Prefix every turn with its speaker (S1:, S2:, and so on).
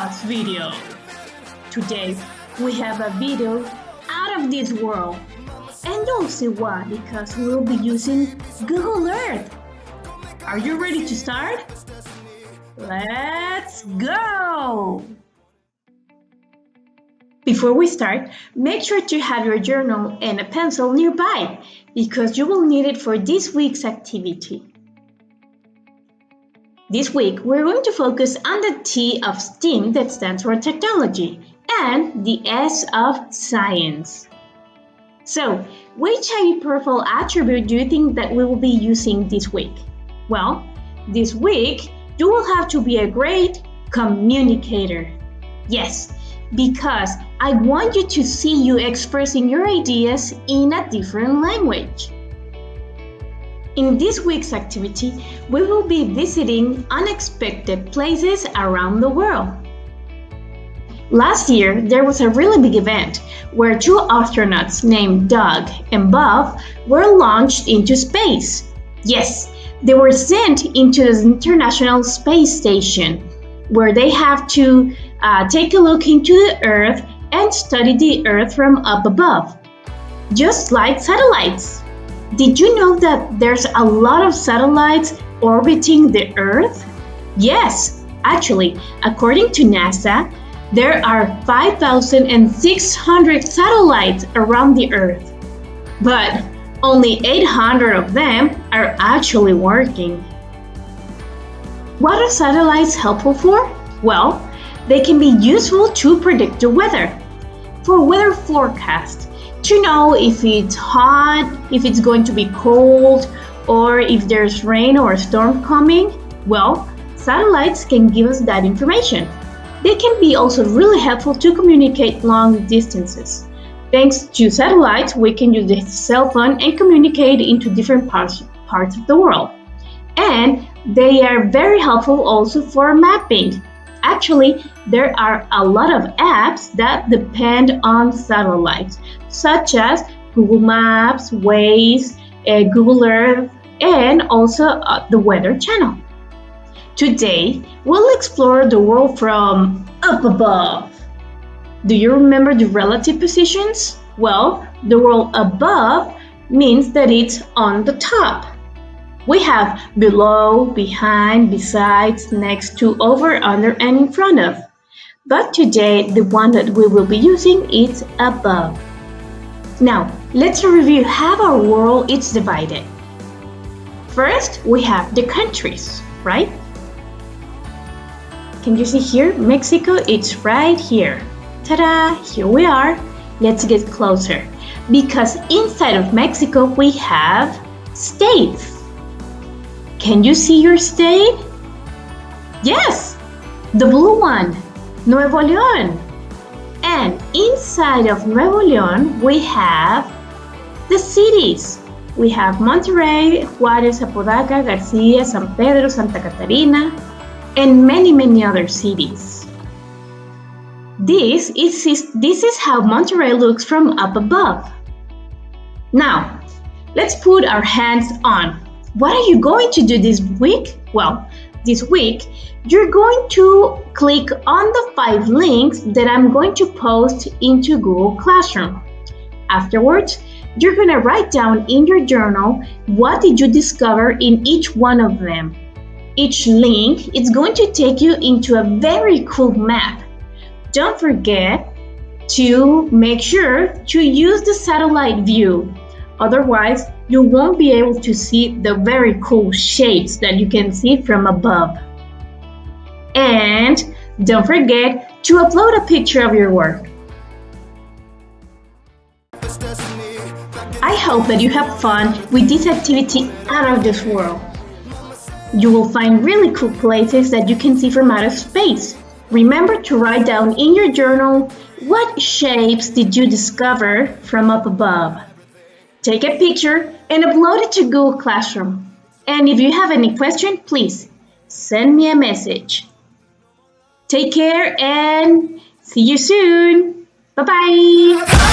S1: Plus video. Today we have a video out of this world. And you'll see why, because we'll be using Google Earth. Are you ready to start? Let's go! Before we start, make sure to have your journal and a pencil nearby because you will need it for this week's activity. This week, we're going to focus on the T of STEAM that stands for technology and the S of science. So, which highly powerful attribute do you think that we will be using this week? Well, this week, you will have to be a great communicator. Yes, because I want you to see you expressing your ideas in a different language. In this week's activity, we will be visiting unexpected places around the world. Last year, there was a really big event where two astronauts named Doug and Bob were launched into space. Yes, they were sent into the International Space Station, where they have to take a look into the Earth and study the Earth from up above, just like satellites. Did you know that there's a lot of satellites orbiting the Earth? Yes, actually, according to NASA, there are 5,600 satellites around the Earth, but only 800 of them are actually working. What are satellites helpful for? Well, they can be useful to predict the weather, for weather forecast, to know if it's hot, if it's going to be cold, or if there's rain or a storm coming. Well, satellites can give us that information. They can be also really helpful to communicate long distances. Thanks to satellites, we can use the cell phone and communicate into different parts of the world. And they are very helpful also for mapping. Actually, there are a lot of apps that depend on satellites, such as Google Maps, Waze, Google Earth, and also the Weather Channel. Today, we'll explore the world from up above. Do you remember the relative positions? Well, the world above means that it's on the top. We have below, behind, besides, next to, over, under, and in front of. But today, the one that we will be using is above. Now, let's review how our world is divided. First, we have the countries, right? Can you see here? Mexico, it's right here. Ta-da! Here we are. Let's get closer. Because inside of Mexico, we have states. Can you see your state? Yes, the blue one, Nuevo León. And inside of Nuevo León, we have the cities. We have Monterrey, Juárez, Apodaca, Garcia, San Pedro, Santa Catarina, and many other cities. This is how Monterrey looks from up above. Now, let's put our hands on. What are you going to do this week? Well, this week, you're going to click on the 5 links that I'm going to post into Google Classroom. Afterwards, you're going to write down in your journal what did you discover in each one of them. Each link is going to take you into a very cool map. Don't forget to make sure to use the satellite view. Otherwise, you won't be able to see the very cool shapes that you can see from above. And don't forget to upload a picture of your work. I hope that you have fun with this activity out of this world. You will find really cool places that you can see from outer space. Remember to write down in your journal what shapes did you discover from up above. Take a picture and upload it to Google Classroom. And if you have any question, please send me a message. Take care and see you soon. Bye-bye.